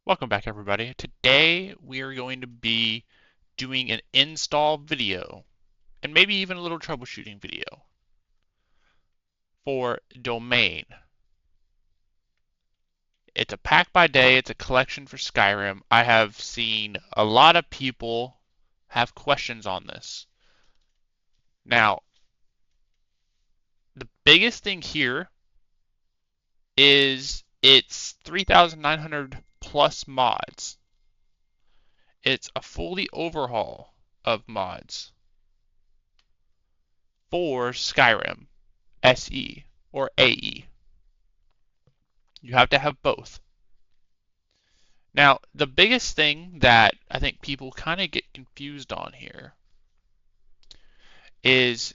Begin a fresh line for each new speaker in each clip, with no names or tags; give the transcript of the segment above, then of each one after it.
Welcome back, everybody. Today we are going to be doing an install video and maybe even a little troubleshooting video for Domain. It's a pack by day, it's a collection for Skyrim. I have seen a lot of people have questions on this. Now, the biggest thing here is it's 3,900 plus mods. It's a fully overhaul of mods for Skyrim. SE or AE. You have to have both. Now, the biggest thing that I think people kind of get confused on here is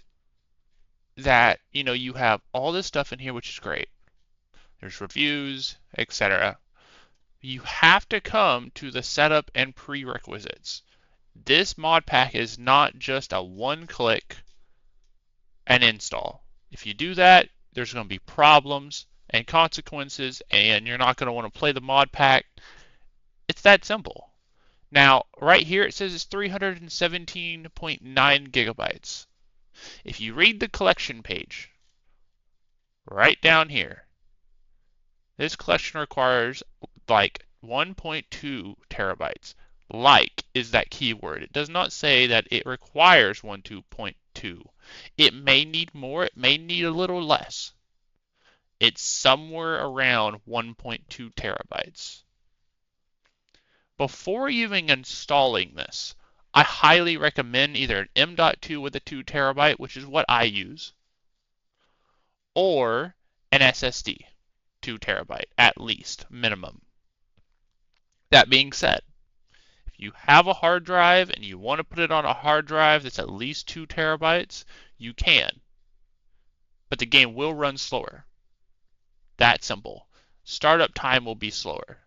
that, you have all this stuff in here, which is great. There's reviews, etc. You have to come to the setup and prerequisites. This mod pack is not just a one-click and install. If you do that, there's going to be problems and consequences, and you're not going to want to play the mod pack. It's that simple. Now, right here it says it's 317.9 gigabytes. If you read the collection page, right down here, this collection requires like 1.2 terabytes. Like is that keyword. It does not say that it requires 1.2. It may need more, it may need a little less. It's somewhere around 1.2 terabytes. Before even installing this, I highly recommend either an M.2 with a 2 terabyte, which is what I use, or an SSD, 2 terabyte at least, minimum. That being said, if you have a hard drive and you want to put it on a hard drive that's at least 2 terabytes, you can. But the game will run slower. That simple. Startup time will be slower.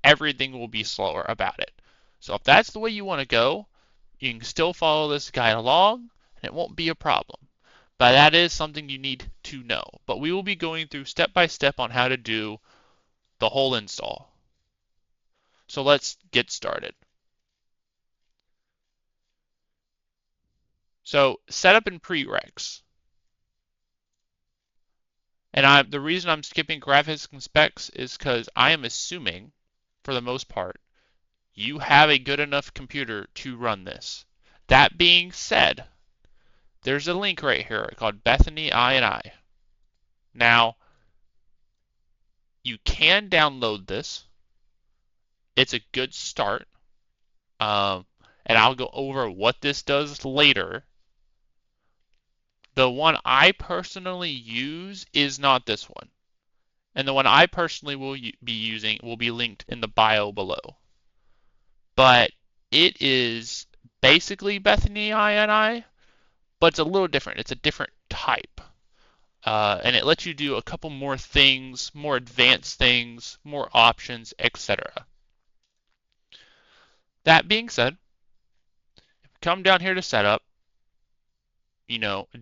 Everything will be slower about it. So if that's the way you want to go, you can still follow this guide along and it won't be a problem. But that is something you need to know. But we will be going through step by step on how to do the whole install. So let's get started. So setup and prereqs. And the reason I'm skipping graphics and specs is because I am assuming, for the most part, you have a good enough computer to run this. That being said, there's a link right here called Bethany I&I. Now, you can download this. It's a good start. And I'll go over what this does later. The one I personally use is not this one. And the one I personally will be using will be linked in the bio below. But it is basically Bethany I&I, but it's a little different. It's a different type. And it lets you do a couple more things, more advanced things, more options, etc. That being said, come down here to setup.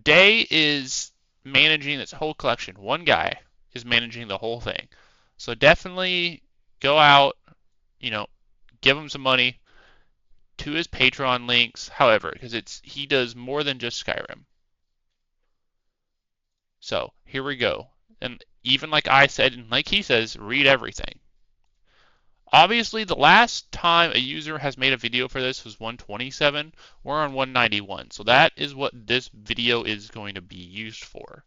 Day is managing its whole collection. One guy is managing the whole thing. So definitely go out, give him some money to his Patreon links, however, because he does more than just Skyrim. So here we go. And even like I said, and like he says, read everything. Obviously, the last time a user has made a video for this was 127. We're on 191. So that is what this video is going to be used for.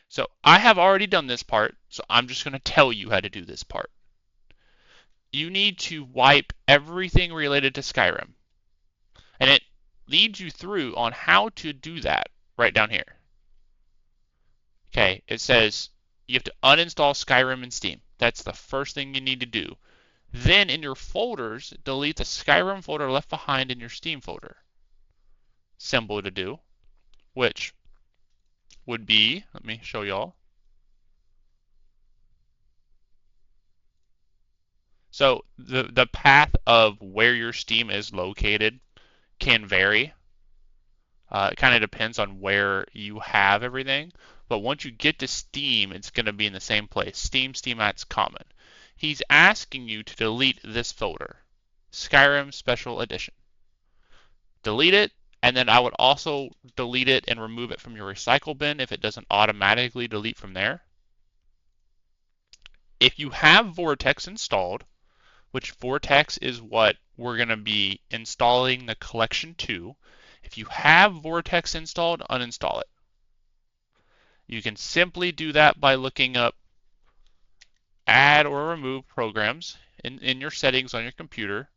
So I have already done this part, so I'm just going to tell you how to do this part. You need to wipe everything related to Skyrim. And it leads you through on how to do that right down here. Okay, it says you have to uninstall Skyrim and Steam. That's the first thing you need to do. Then in your folders, delete the Skyrim folder left behind in your Steam folder. Simple to do, which would be, let me show y'all. So the path of where your Steam is located can vary. It kind of depends on where you have everything. But once you get to Steam, it's going to be in the same place. Steam, Steamats, Common. He's asking you to delete this folder, Skyrim Special Edition. Delete it, and then I would also delete it and remove it from your recycle bin if it doesn't automatically delete from there. If you have Vortex installed, which Vortex is what we're going to be installing the collection to, if you have Vortex installed, uninstall it. You can simply do that by looking up add or remove programs in your settings on your computer.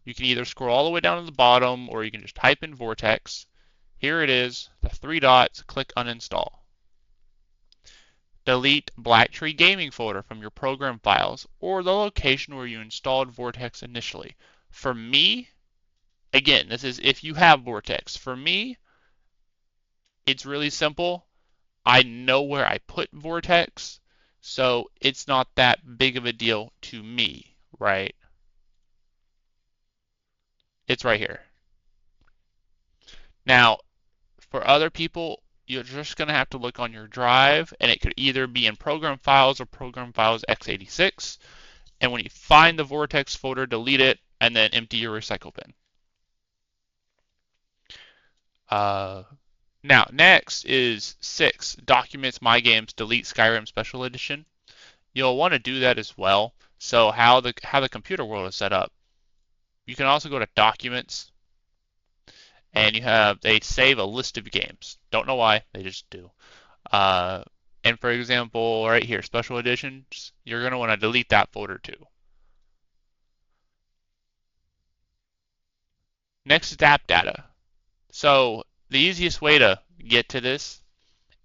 You can either scroll all the way down to the bottom or you can just type in Vortex. Here it is, the three dots, click uninstall. Delete Blacktree Gaming folder from your program files or the location where you installed Vortex initially. For me, again, this is if you have Vortex. For me, it's really simple. I know where I put Vortex, so it's not that big of a deal to me, right? It's right here. Now, for other people, you're just going to have to look on your drive, and it could either be in Program Files or Program Files x86. And when you find the Vortex folder, delete it, and then empty your recycle bin. Now, next is 6, Documents My Games Delete Skyrim Special Edition. You'll want to do that as well. So how the computer world is set up. You can also go to Documents, and they save a list of games. Don't know why, they just do. Uh, and for example, right here, Special Editions, you're going to want to delete that folder too. Next is app data. So the easiest way to get to this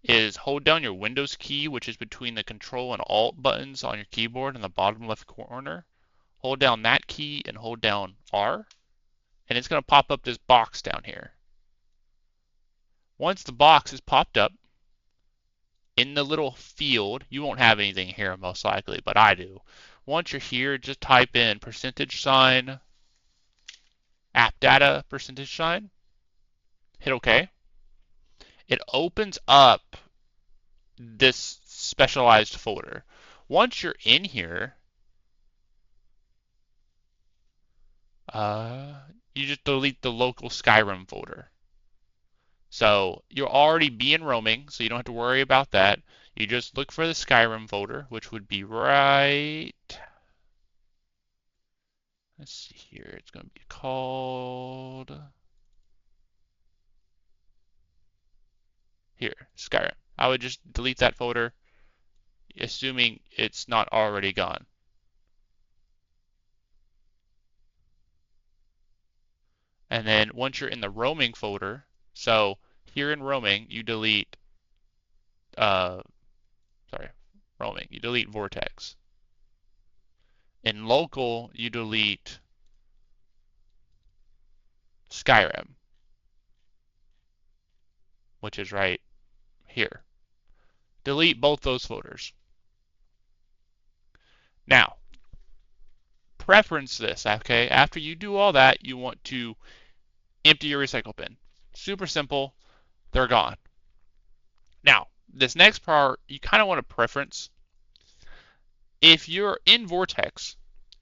is hold down your Windows key, which is between the Control and Alt buttons on your keyboard in the bottom left corner. Hold down that key and hold down R, and it's going to pop up this box down here. Once the box is popped up, in the little field, you won't have anything here most likely, but I do. Once you're here, just type in %, app data, %, hit OK. It opens up this specialized folder. Once you're in here, you just delete the local Skyrim folder. So you'll already be in roaming, so you don't have to worry about that. You just look for the Skyrim folder, which would be right. Let's see here. It's going to be called here, Skyrim. I would just delete that folder, assuming it's not already gone. And then once you're in the roaming folder, so here in roaming, you delete, roaming, you delete Vortex. In local, you delete Skyrim, which is right here. Delete both those folders. Now, preference this, okay? After you do all that, you want to empty your recycle bin. Super simple, they're gone. Now, this next part, you kind of want a preference. If you're in Vortex,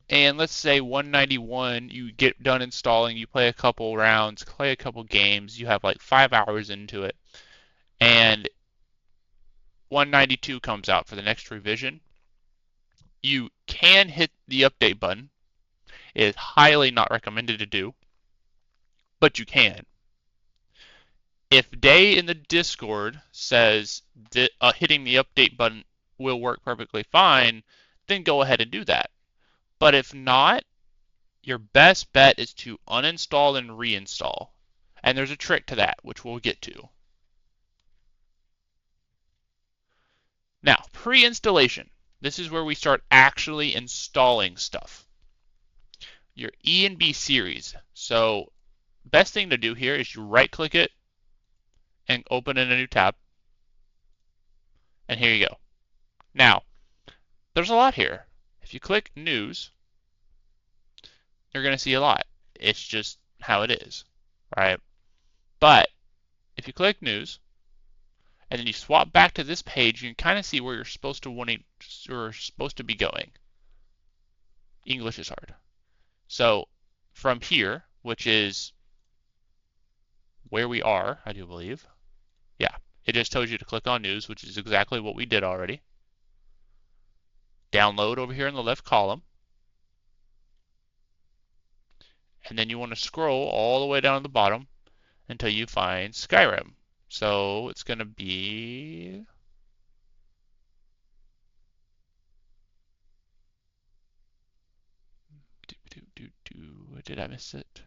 and let's say 191, you get done installing, you play a couple rounds, play a couple games, you have like 5 hours into it, and 192 comes out for the next revision, you can hit the update button. It is highly not recommended to do, but you can. If Day in the Discord says that hitting the update button will work perfectly fine, then go ahead and do that. But if not, your best bet is to uninstall and reinstall. And there's a trick to that, which we'll get to. Now, pre-installation. This is where we start actually installing stuff. Your E and B series. So, best thing to do here is you right-click it and open in a new tab. And here you go. Now, there's a lot here. If you click News, you're going to see a lot. It's just how it is, right? But If you click News, and then you swap back to this page, you can kind of see where you're supposed to be going. English is hard. So from here, which is where we are, I do believe. Yeah, it just tells you to click on News, which is exactly what we did already. Download over here in the left column. And then you want to scroll all the way down to the bottom until you find Skyrim. So it's going to be did I miss it?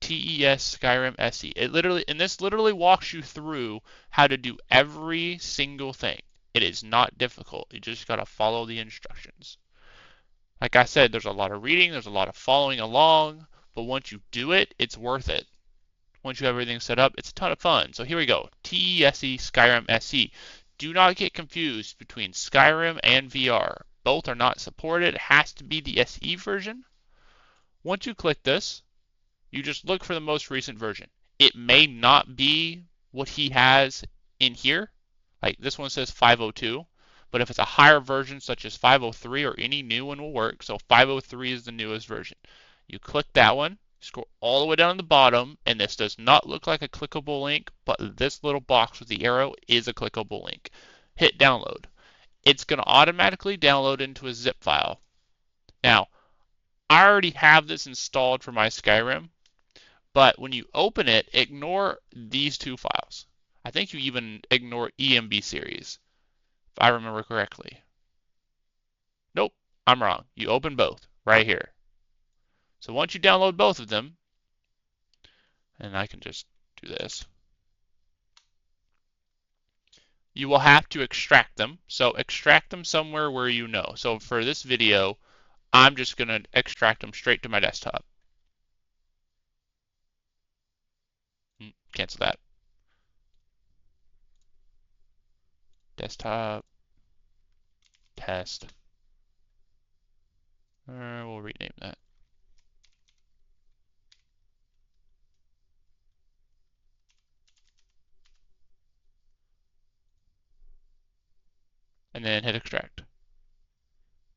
TES Skyrim SE. This literally walks you through how to do every single thing. It is not difficult. You just got to follow the instructions. Like I said, there's a lot of reading, there's a lot of following along, but once you do it, it's worth it. Once you have everything set up, it's a ton of fun. So here we go. TESE Skyrim SE. Do not get confused between Skyrim and VR. Both are not supported. It has to be the SE version. Once you click this, you just look for the most recent version. It may not be what he has in here. Like this one says 502, but if it's a higher version such as 503 or any new one will work. So 503 is the newest version. You click that one, scroll all the way down to the bottom, and this does not look like a clickable link, but this little box with the arrow is a clickable link. Hit download. It's going to automatically download into a zip file. Now, I already have this installed for my Skyrim, but when you open it, ignore these two files. I think you even ignore EMB series, if I remember correctly. Nope, I'm wrong. You open both right here. So once you download both of them, and I can just do this, you will have to extract them. So extract them somewhere where you know. So for this video, I'm just going to extract them straight to my desktop. Cancel that. Desktop, test. We'll rename that. And then hit extract.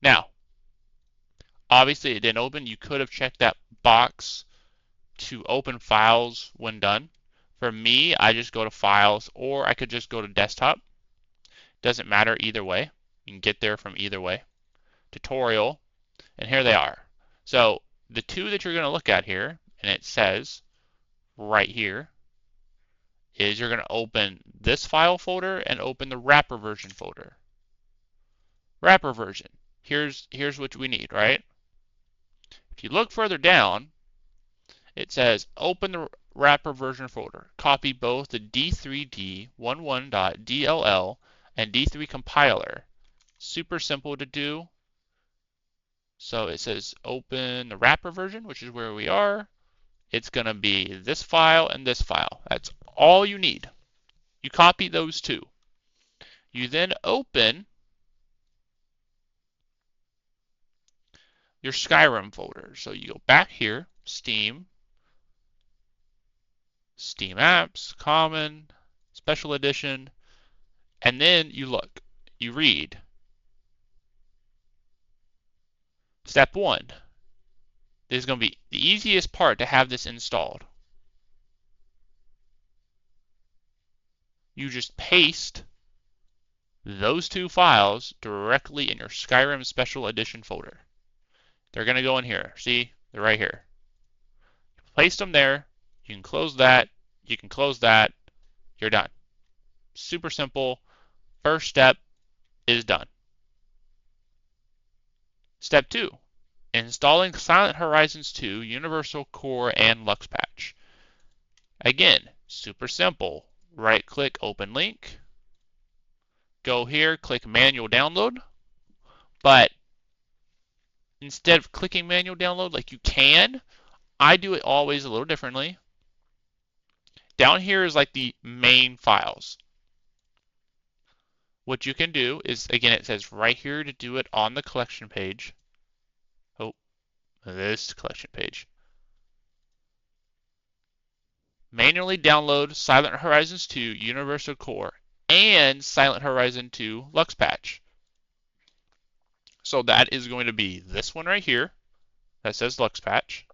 Now, obviously it didn't open. You could have checked that box to open files when done. For me, I just go to files, or I could just go to desktop. Doesn't matter either way. You can get there from either way. Tutorial, and here they are. So the two that you're going to look at here, and it says right here, is you're going to open this file folder and open the wrapper version folder. Wrapper version. Here's what we need, right? If you look further down, it says open the wrapper version folder. Copy both the d3d11.dll and d3 compiler. Super simple to do. So it says open the wrapper version, which is where we are. It's going to be this file and this file. That's all you need. You copy those two. You then open your Skyrim folder. So you go back here, Steam, Steam Apps, Common, Special Edition, and then you look, you read. Step 1. This is going to be the easiest part to have this installed. You just paste those two files directly in your Skyrim Special Edition folder. They're going to go in here. See? They're right here. Paste them there. You can close that. You can close that. You're done. Super simple. First step is done. Step 2. Installing Silent Horizons 2 Universal Core and Lux Patch. Again, super simple. Right click, open link. Go here, click manual download. But instead of clicking manual download like you can, I do it always a little differently. Down here is like the main files. What you can do is, again, it says right here to do it on the collection page. Oh, this collection page. manually download Silent Horizons 2 Universal Core and Silent Horizon 2 Lux Patch. So that is going to be this one right here that says Lux Patch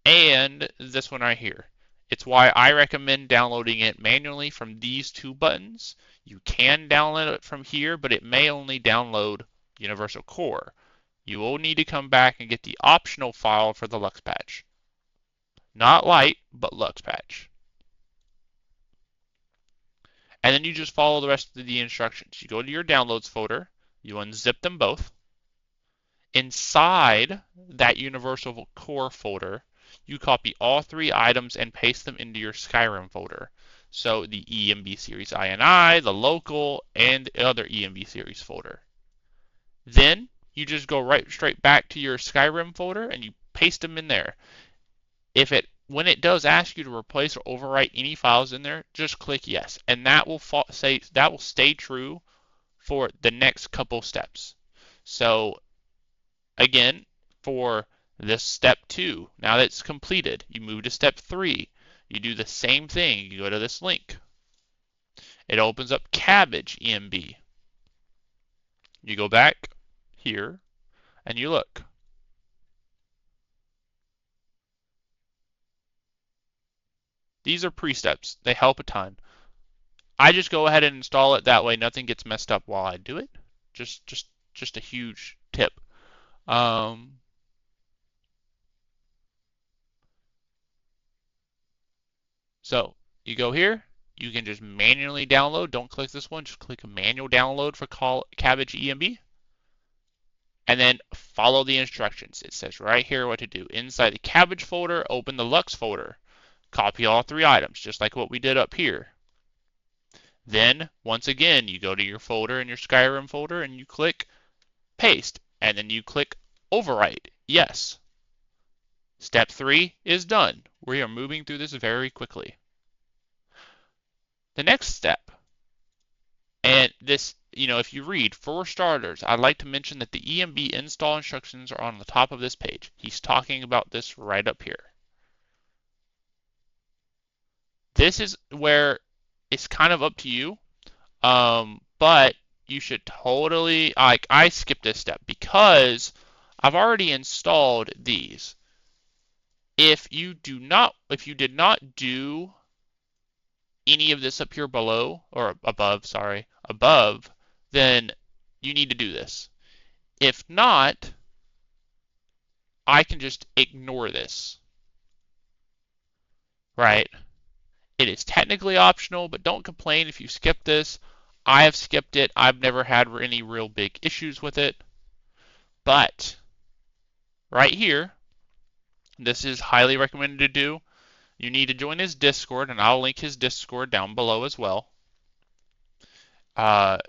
and this one right here. It's why I recommend downloading it manually from these two buttons. You can download it from here, but it may only download Universal Core. You will need to come back and get the optional file for the Lux Patch. Not Lite, but Lux Patch. And then you just follow the rest of the instructions. You go to your downloads folder, you unzip them both. Inside that Universal Core folder, you copy all three items and paste them into your Skyrim folder. So the EMB series INI, the local, and the other EMB series folder. Then you just go right straight back to your Skyrim folder and you paste them in there. When it does ask you to replace or overwrite any files in there, just click yes, and that will stay true for the next couple steps. So again, for this step 2, now that it's completed, you move to step 3. You do the same thing. You go to this link. It opens up Cabbage EMB. You go back here and you look. These are pre-steps. They help a ton. I just go ahead and install it that way nothing gets messed up while I do it. Just a huge tip. So you go here, you can just manually download. Don't click this one, just click a manual download for Cabbage EMB. And then follow the instructions. It says right here what to do. Inside the Cabbage folder, open the Lux folder. Copy all three items, just like what we did up here. Then, once again, you go to your folder in your Skyrim folder and you click Paste. And then you click Overwrite. Yes. Step 3 is done. We are moving through this very quickly. The next step, and this, if you read, for starters, I'd like to mention that the EMB install instructions are on the top of this page. He's talking about this right up here. This is where it's kind of up to you, but you should totally, I skipped this step because I've already installed these. If you did not do any of this up here below, or above, then you need to do this. If not, I can just ignore this, right? It is technically optional, but don't complain if you skip this. I have skipped it. I've never had any real big issues with it. But right here, this is highly recommended to do. You need to join his Discord, and I'll link his Discord down below as well. And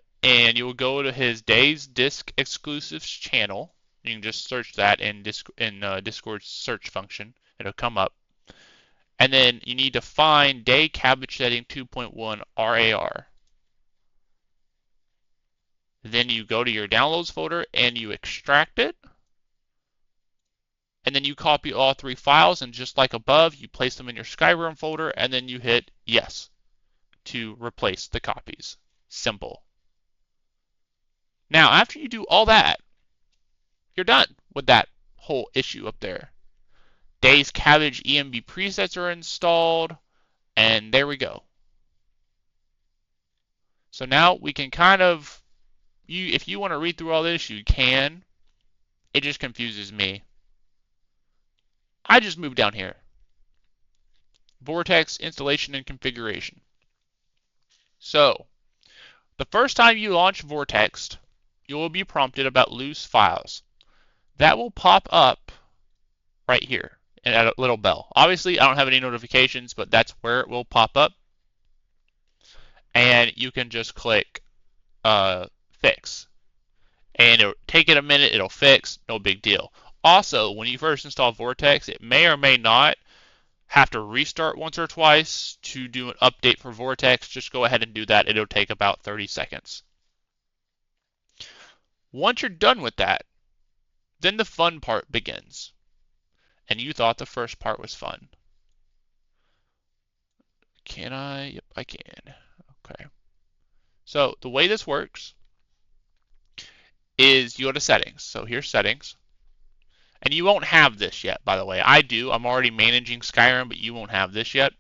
you'll go to his Days Disc Exclusives channel. You can just search that in Discord's search function. It'll come up. And then you need to find Day Cabbage Setting 2.1 RAR. Then you go to your Downloads folder and you extract it. And then you copy all three files, and just like above, you place them in your Skyrim folder, and then you hit yes to replace the copies. Simple. Now, after you do all that, you're done with that whole issue up there. Days Cabbage EMB presets are installed, and there we go. So now we can kind of, if you want to read through all this, you can. It just confuses me. I just moved down here. Vortex installation and configuration. So, the first time you launch Vortex, you will be prompted about loose files. That will pop up right here and at a little bell. Obviously, I don't have any notifications, but that's where it will pop up. And you can just click fix. And it'll take it a minute, it'll fix, no big deal. Also, when you first install Vortex, it may or may not have to restart once or twice to do an update for Vortex. Just go ahead and do that. It'll take about 30 seconds. Once you're done with that, then the fun part begins. And you thought the first part was fun. Can I? Yep, I can. Okay. So the way this works is you go to settings. So here's settings. And you won't have this yet, by the way. I do. I'm already managing Skyrim, but you won't have this yet.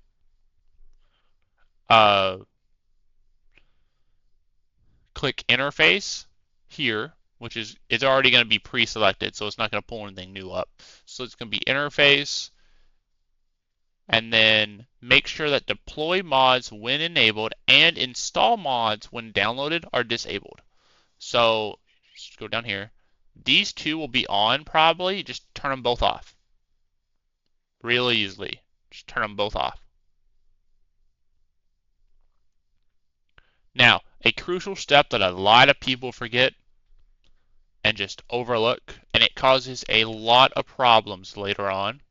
Uh, Click interface here, which is it's already going to be pre-selected, so it's not going to pull anything new up. So it's going to be interface, and then make sure that deploy mods when enabled and install mods when downloaded are disabled. So just go down here. These two will be on probably. Just turn them both off. Really easily. Just turn them both off. Now, a crucial step that a lot of people forget and just overlook, and it causes a lot of problems later on.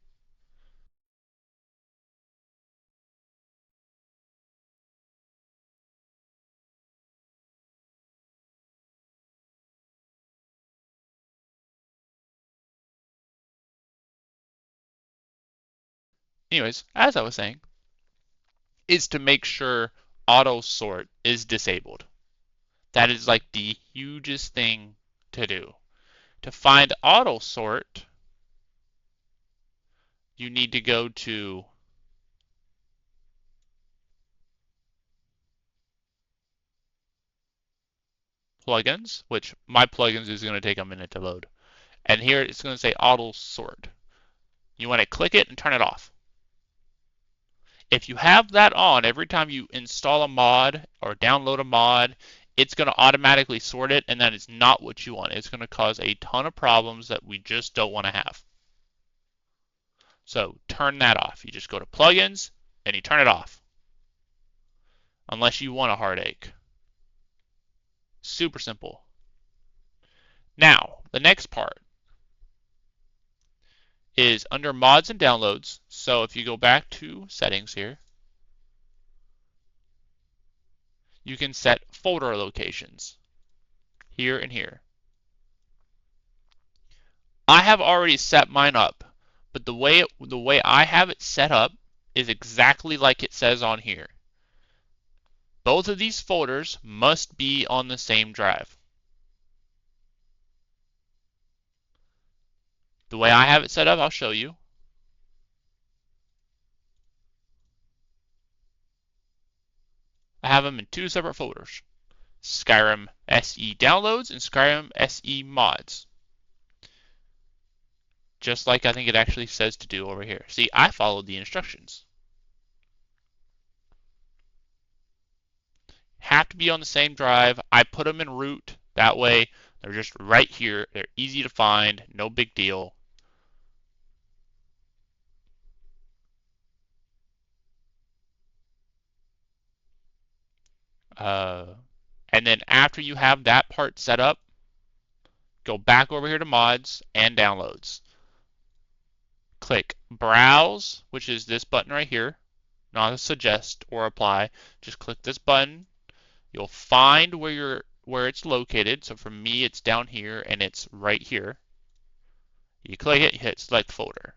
Anyways, as I was saying, is to make sure auto sort is disabled. That is like the hugest thing to do. To find auto sort, you need to go to plugins, which my plugins is going to take a minute to load. And here it's going to say auto sort. You want to click it and turn it off. If you have that on every time you install a mod or download a mod, it's going to automatically sort it, and that is not what you want. It's going to cause a ton of problems that we just don't want to have. So turn that off. You just go to plugins and you turn it off. Unless you want a heartache. Super simple. Now, the next part is under mods and downloads. So if you go back to settings here, you can set folder locations here and here. I have already set mine up, but the way I have it set up is exactly like it says on here. Both of these folders must be on the same drive. The way I have it set up, I'll show you. I have them in two separate folders. Skyrim SE downloads and Skyrim SE mods. Just like I think it actually says to do over here. See, I followed the instructions. Have to be on the same drive. I put them in root. That way, they're just right here. They're easy to find. No big deal. And then after you have that part set up, go back over here to mods and downloads. Click browse, which is this button right here. Not a suggest or apply. Just click this button. You'll find where it's located. So for me, it's down here and it's right here. You click it, you hit select folder.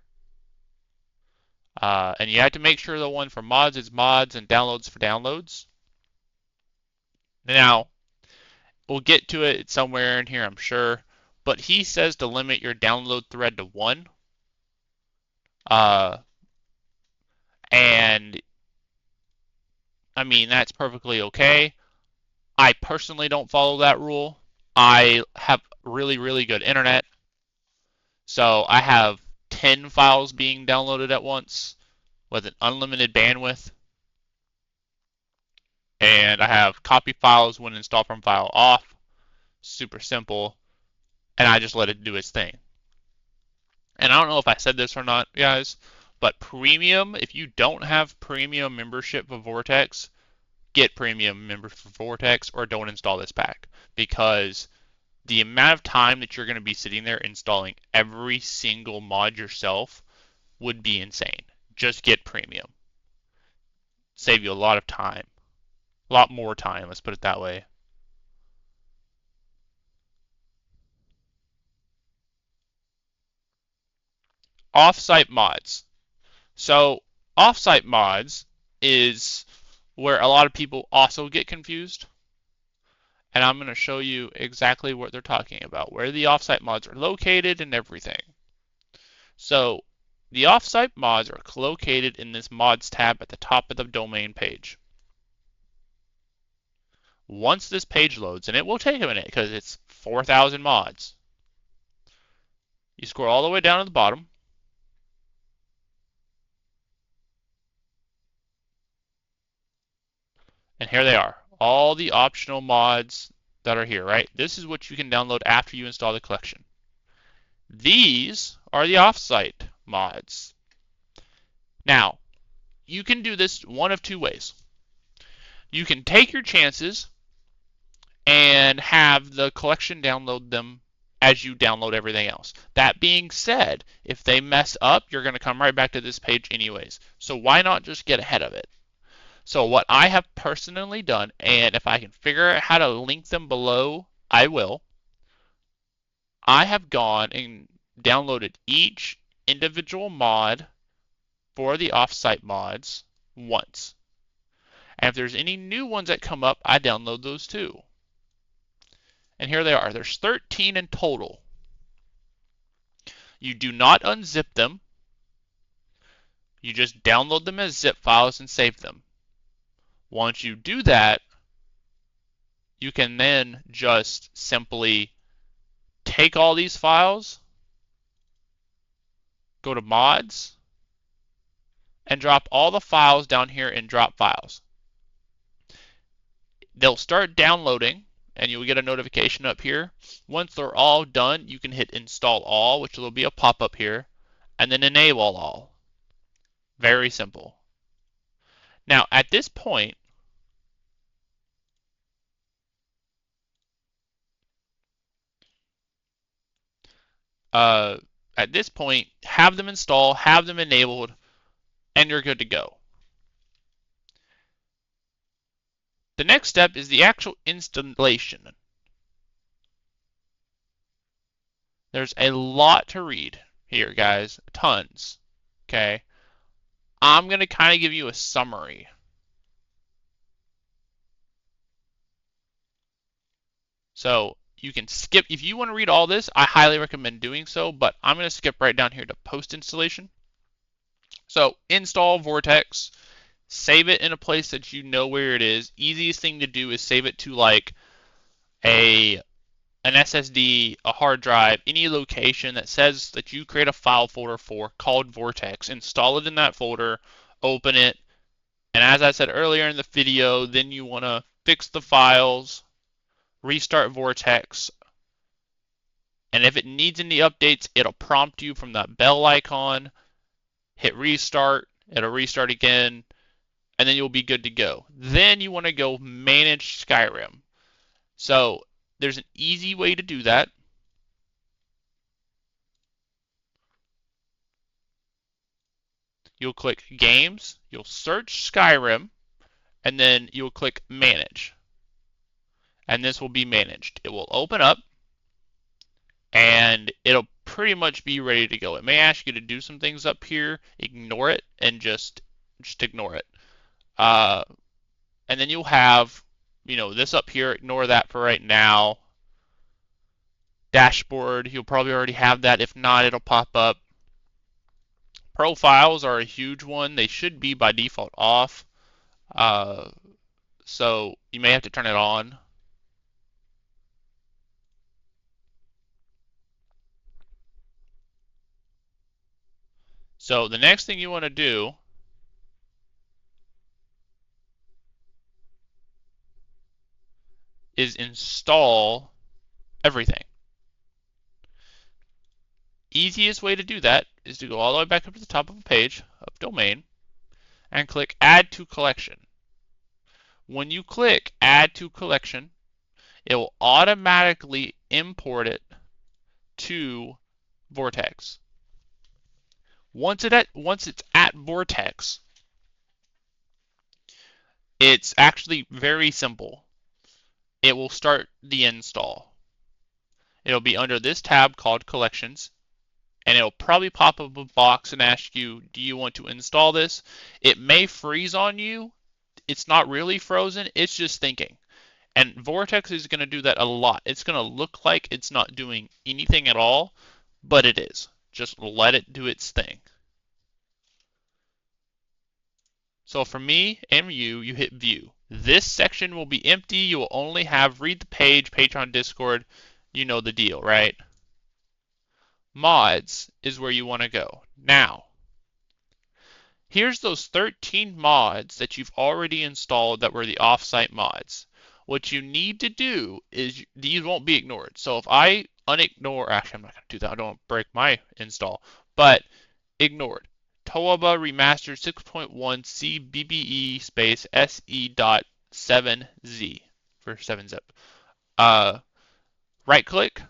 And you have to make sure the one for mods is mods and downloads for downloads. Now, we'll get to it somewhere in here, I'm sure. But he says to limit your download thread to 1. And I mean, that's perfectly okay. I personally don't follow that rule. I have really, really good internet. So I have 10 files being downloaded at once with an unlimited bandwidth. And I have copy files when install from file off. Super simple. And I just let it do its thing. And I don't know if I said this or not, guys, but premium, if you don't have premium membership for Vortex, get premium membership for Vortex or don't install this pack. Because the amount of time that you're going to be sitting there installing every single mod yourself would be insane. Just get premium. Save you a lot of time. A lot more time, let's put it that way. Offsite mods. So, offsite mods is where a lot of people also get confused. And I'm going to show you exactly what they're talking about, where the offsite mods are located and everything. So the offsite mods are located in this mods tab at the top of the domain page. Once this page loads, and it will take a minute because it's 4,000 mods, you scroll all the way down to the bottom, and here they are. All the optional mods that are here, right? This is what you can download after you install the collection. These are the offsite mods. Now, you can do this one of two ways. You can take your chances and have the collection download them as you download everything else. That being said, if they mess up, you're going to come right back to this page anyways. So why not just get ahead of it? So what I have personally done, and if I can figure out how to link them below, I will. I have gone and downloaded each individual mod for the offsite mods once. And if there's any new ones that come up, I download those too. And here they are. There's 13 in total. You do not unzip them. You just download them as zip files and save them. Once you do that, you can then just simply take all these files, go to mods, and drop all the files down here in drop files. They'll start downloading, and you'll get a notification up here. Once they're all done, you can hit install all, which will be a pop-up here, and then enable all. Very simple. Now, at this point, have them install, have them enabled, and you're good to go. The next step is the actual installation. There's a lot to read here, guys. Tons. Okay? I'm going to kind of give you a summary. So you can skip. If you want to read all this, I highly recommend doing so, but I'm going to skip right down here to post installation. So install Vortex. Save it in a place that you know where it is. Easiest thing to do is save it to like an SSD, a hard drive, any location that says that you create a file folder for called Vortex. Install it in that folder, open it, and as I said earlier in the video, then you want to fix the files, restart Vortex, and if it needs any updates, it'll prompt you from that bell icon, hit restart, it'll restart again, and then you'll be good to go. Then you want to go manage Skyrim. So there's an easy way to do that. You'll click Games, you'll search Skyrim, and then you'll click Manage. And this will be managed. It will open up, and it'll pretty much be ready to go. It may ask you to do some things up here. Ignore it, and just ignore it. And then you'll have, this up here. Ignore that for right now. Dashboard, you'll probably already have that. If not, it'll pop up. Profiles are a huge one. They should be by default off. So you may have to turn it on. So the next thing you want to do is install everything. Easiest way to do that is to go all the way back up to the top of a page of domain and click Add to Collection. When you click Add to Collection, it will automatically import it to Vortex. Once it's at Vortex, it's actually very simple. It will start the install. It'll be under this tab called Collections. and it'll probably pop up a box and ask you, do you want to install this? It may freeze on you. It's not really frozen, it's just thinking. And Vortex is going to do that a lot. It's going to look like it's not doing anything at all, but it is. Just let it do its thing. So for me and you hit view. This section will be empty. You will only have read the page, Patreon, Discord. You know the deal, right? Mods is where you want to go. Now, here's those 13 mods that you've already installed that were the offsite mods. What you need to do is these won't be ignored. So if I unignore, actually I'm not going to do that. I don't break my install, but ignored. Toaba Remastered 6.1 CBBE space SE.7Z for 7-zip. Right click,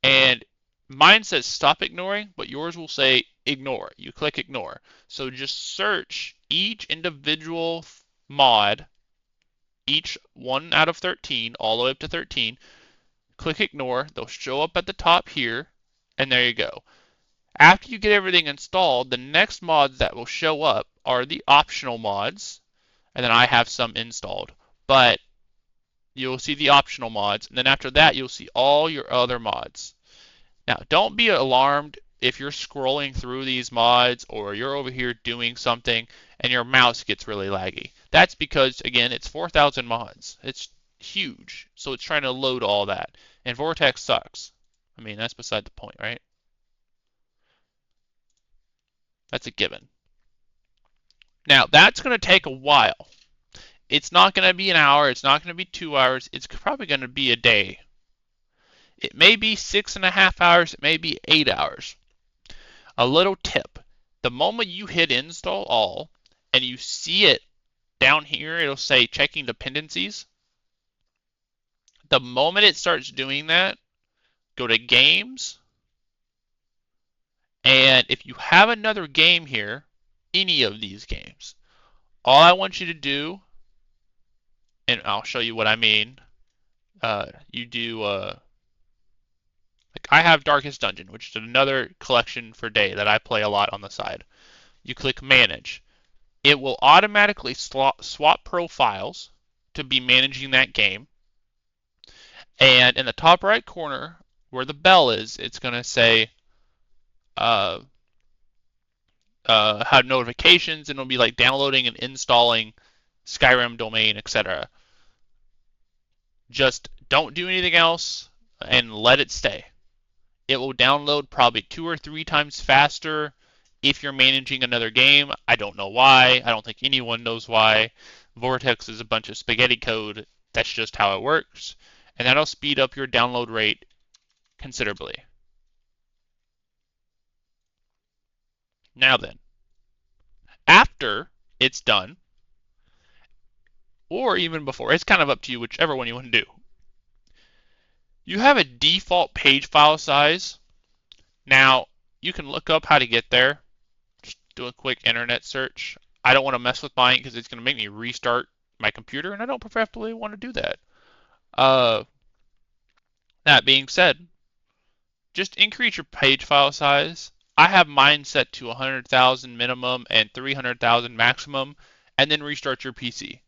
and mine says stop ignoring, but yours will say ignore. You click ignore. So just search each individual mod, each 1 out of 13, all the way up to 13. Click ignore. They'll show up at the top here, and there you go. After you get everything installed, the next mods that will show up are the optional mods, and then I have some installed. But you'll see the optional mods, and then after that, you'll see all your other mods. Now, don't be alarmed if you're scrolling through these mods or you're over here doing something and your mouse gets really laggy. That's because, again, it's 4,000 mods. It's huge, so it's trying to load all that. And Vortex sucks. I mean, that's beside the point, right? That's a given. Now, that's going to take a while. It's not going to be an hour. It's not going to be 2 hours. It's probably going to be a day. It may be 6.5 hours. It may be 8 hours. A little tip. The moment you hit install all and you see it down here, it'll say checking dependencies. The moment it starts doing that, go to games. And if you have another game here, any of these games, all I want you to do, and I'll show you what I mean, you do, like I have Darkest Dungeon, which is another collection for day that I play a lot on the side. You click manage. It will automatically swap profiles to be managing that game. And in the top right corner, where the bell is, it's going to say uh, have notifications, and it'll be like downloading and installing Skyrim domain, etc. Just don't do anything else and let it stay. It will download probably 2 or 3 times faster if you're managing another game. I don't know why. I don't think anyone knows why. Vortex is a bunch of spaghetti code. That's just how it works. And that'll speed up your download rate considerably. Now then, after it's done, or even before, it's kind of up to you, whichever one you want to do. You have a default page file size. Now, you can look up how to get there. Just do a quick internet search. I don't want to mess with mine because it's going to make me restart my computer, and I don't preferably want to do that. That being said, just increase your page file size. I have mine set to 100,000 minimum and 300,000 maximum, and then restart your PC.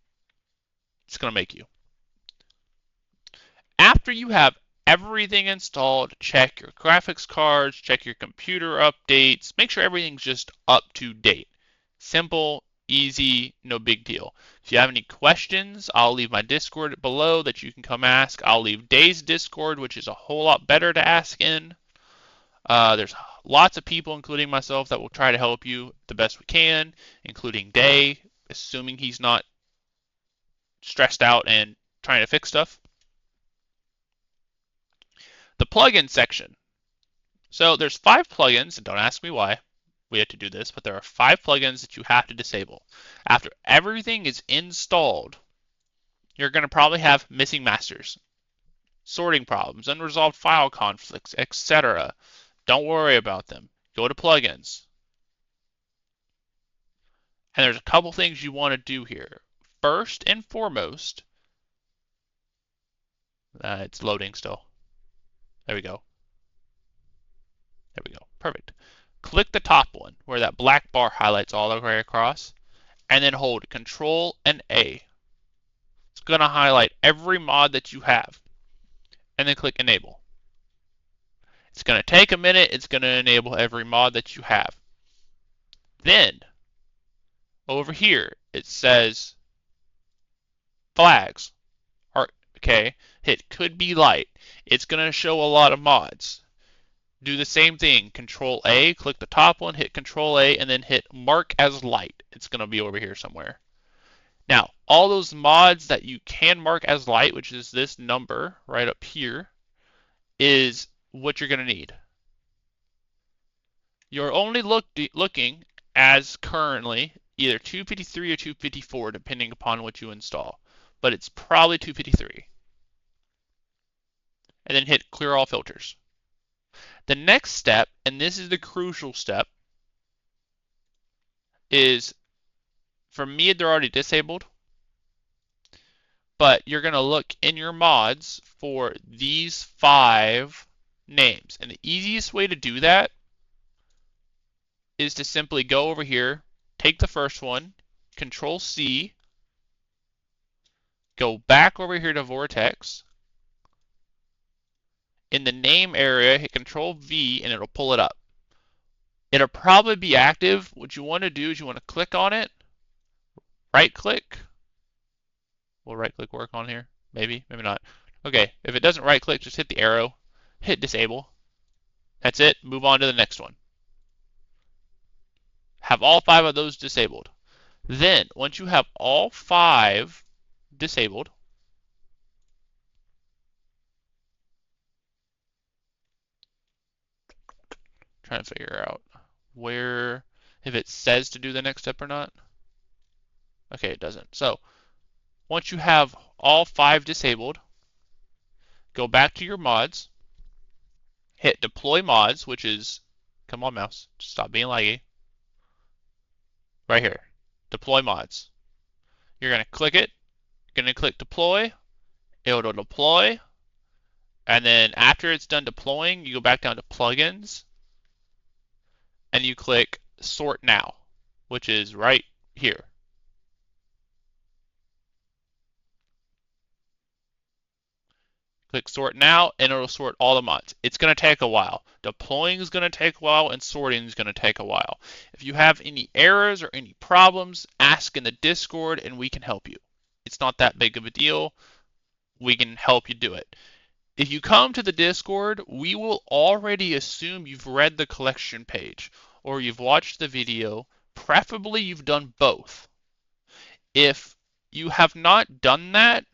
It's going to make you. After you have everything installed, check your graphics cards, check your computer updates, make sure everything's just up to date. Simple, easy, no big deal. If you have any questions, I'll leave my Discord below that you can come ask. I'll leave Day's Discord, which is a whole lot better to ask in. There's lots of people, including myself, that will try to help you the best we can, including Day, assuming he's not stressed out and trying to fix stuff. The plugin section. So there's 5 plugins, and don't ask me why we have to do this, but there are 5 plugins that you have to disable. After everything is installed, you're going to probably have missing masters, sorting problems, unresolved file conflicts, etc. Don't worry about them. Go to plugins. And there's a couple things you want to do here. First and foremost, it's loading still. There we go. There we go. Perfect. Click the top one where that black bar highlights all the way across, and then hold Control and A. It's going to highlight every mod that you have, and then click Enable. It's going to take a minute. It's going to enable every mod that you have. Then, over here, it says flags. Okay, hit could be light. It's going to show a lot of mods. Do the same thing. Control A, click the top one, hit Control A, and then hit mark as light. It's going to be over here somewhere. Now, all those mods that you can mark as light, which is this number right up here, is what you're going to need. You're only looking as currently either 253 or 254, depending upon what you install. But it's probably 253. And then hit clear all filters. The next step, and this is the crucial step, is for me, they're already disabled. But you're going to look in your mods for these 5 names. And the easiest way to do that is to simply go over here, take the first one, Control C, go back over here to Vortex. In the name area, hit Control V and it'll pull it up. It'll probably be active. What you want to do is you want to click on it, right click. Will right click work on here? Maybe, maybe not. Okay, if it doesn't right click, just hit the arrow, hit disable. That's it. Move on to the next one. Have all 5 of those disabled. Then, once you have all 5 disabled, trying to figure out where, if it says to do the next step or not. Okay, it doesn't. So, once you have all 5 disabled, go back to your mods, hit deploy mods, which is, come on mouse, just stop being laggy. Right here, deploy mods. You're going to click it, you're going to click deploy, it'll deploy, and then after it's done deploying, you go back down to plugins, and you click sort now, which is right here. Click sort now, and it'll sort all the mods. It's going to take a while. Deploying is going to take a while, and sorting is going to take a while. If you have any errors or any problems, ask in the Discord, and we can help you. It's not that big of a deal. We can help you do it. If you come to the Discord, we will already assume you've read the collection page, or you've watched the video. Preferably, you've done both. If you have not done that,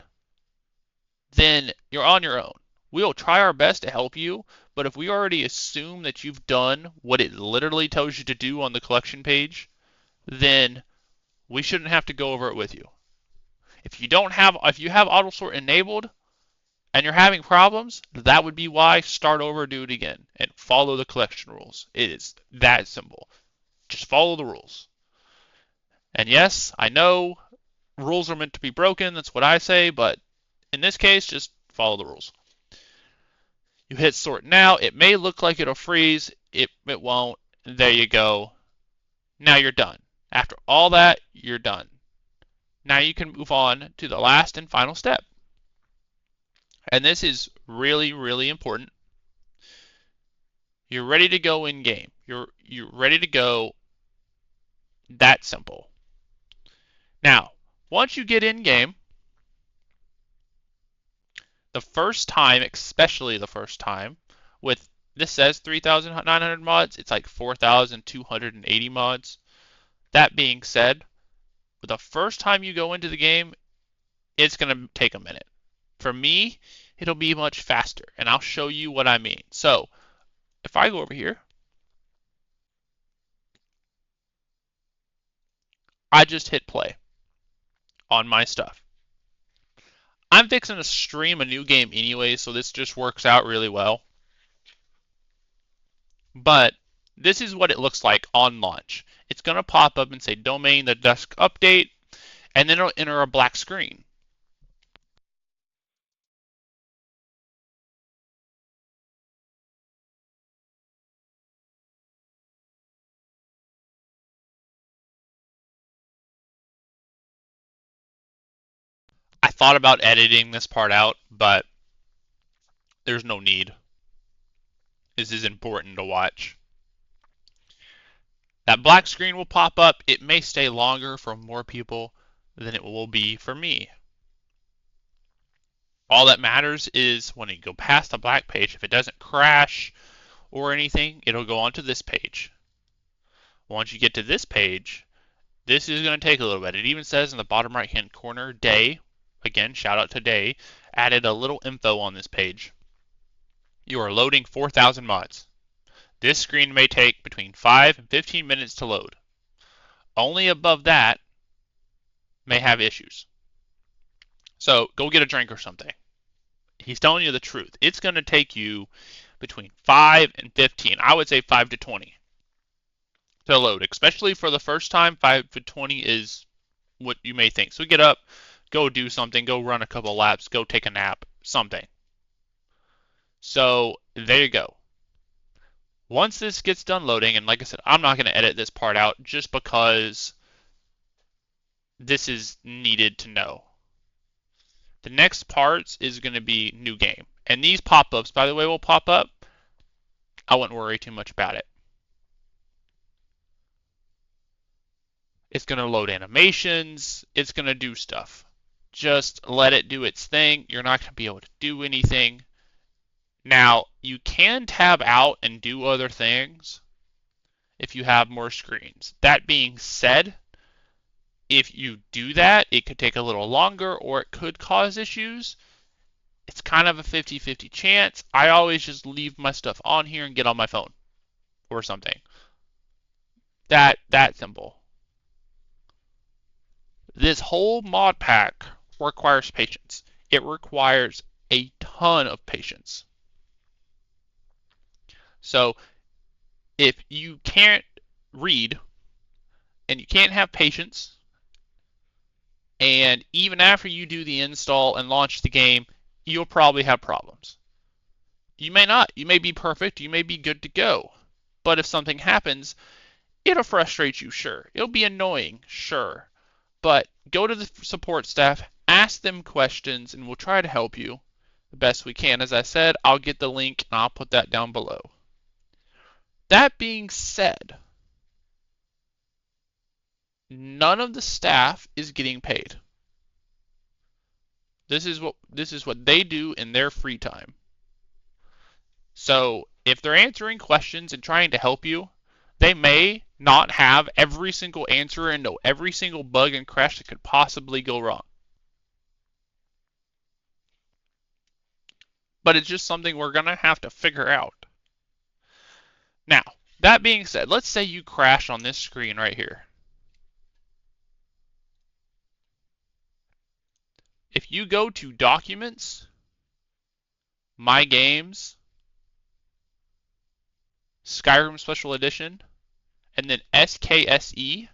then you're on your own. We'll try our best to help you, but if we already assume that you've done what it literally tells you to do on the collection page, then we shouldn't have to go over it with you. If you have auto sort enabled and you're having problems, that would be why. Start over, do it again, and follow the collection rules. It is that simple. Just follow the rules. And yes, I know rules are meant to be broken, that's what I say, but in this case, just follow the rules. You hit sort now. It may look like it'll freeze. It won't. There you go. Now you're done. After all that, you're done. Now you can move on to the last and final step. And this is really, really important. You're ready to go in game. You're ready to go. That simple. Now, once you get in game, the first time, especially the first time, with this says 3,900 mods, it's like 4,280 mods. That being said, the first time you go into the game, it's going to take a minute. For me, it'll be much faster, and I'll show you what I mean. So, if I go over here, I just hit play on my stuff. I'm fixing to stream a new game anyway, so this just works out really well. But this is what it looks like on launch. It's going to pop up and say domain the desk update, and then it'll enter a black screen. I thought about editing this part out, but there's no need. This is important to watch. That black screen will pop up. It may stay longer for more people than it will be for me. All that matters is when you go past the black page, if it doesn't crash or anything, it'll go onto this page. Once you get to this page, this is going to take a little bit. It even says in the bottom right hand corner, Day, again, shout out to Day, added a little info on this page. You are loading 4,000 mods. This screen may take between 5 and 15 minutes to load. Only above that may have issues. So go get a drink or something. He's telling you the truth. It's going to take you between 5 and 15. I would say 5 to 20 to load, especially for the first time. 5 to 20 is what you may think. So get up, go do something, go run a couple laps, go take a nap, something. So there you go. Once this gets done loading, and like I said, I'm not going to edit this part out just because this is needed to know. The next part is going to be new game. And these pop-ups, by the way, will pop up. I wouldn't worry too much about it. It's going to load animations. It's going to do stuff. Just let it do its thing. You're not going to be able to do anything. Now, you can tab out and do other things if you have more screens. That being said, if you do that, it could take a little longer or it could cause issues. It's kind of a 50-50 chance. I always just leave my stuff on here and get on my phone or something. That simple. This whole mod pack requires patience. It requires a ton of patience. So if you can't read and you can't have patience, and even after you do the install and launch the game, you'll probably have problems. You may not. You may be perfect. You may be good to go. But if something happens, it'll frustrate you, sure. It'll be annoying, sure. But go to the support staff, ask them questions, and we'll try to help you the best we can. As I said, I'll get the link and I'll put that down below. That being said, none of the staff is getting paid. This is what they do in their free time. So if they're answering questions and trying to help you, they may not have every single answer and know every single bug and crash that could possibly go wrong. But it's just something we're going to have to figure out. Now, that being said, let's say you crash on this screen right here. If you go to Documents, My Games, Skyrim Special Edition, and then SKSE,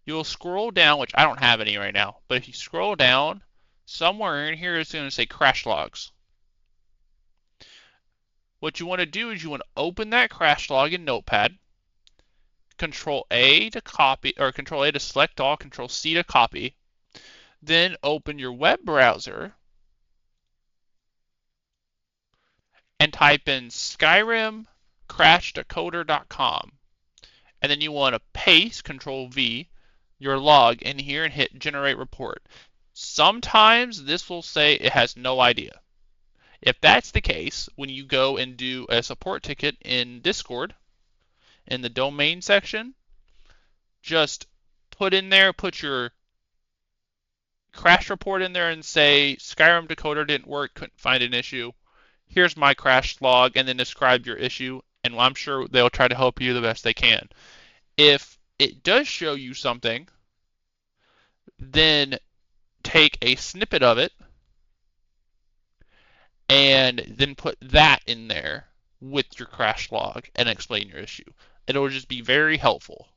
you'll scroll down, which I don't have any right now, but if you scroll down, somewhere in here it's going to say Crash Logs. What you want to do is you want to open that crash log in Notepad, Control A to copy, or Control A to select all, Control C to copy, then open your web browser and type in Skyrim crashdecoder.com. And then you want to paste, Control V, your log in here and hit Generate Report. Sometimes this will say it has no idea. If that's the case, when you go and do a support ticket in Discord, in the domain section, just put your crash report in there and say Skyrim decoder didn't work, couldn't find an issue. Here's my crash log, and then describe your issue, and I'm sure they'll try to help you the best they can. If it does show you something, then take a snippet of it and then put that in there with your crash log and explain your issue. It'll just be very helpful.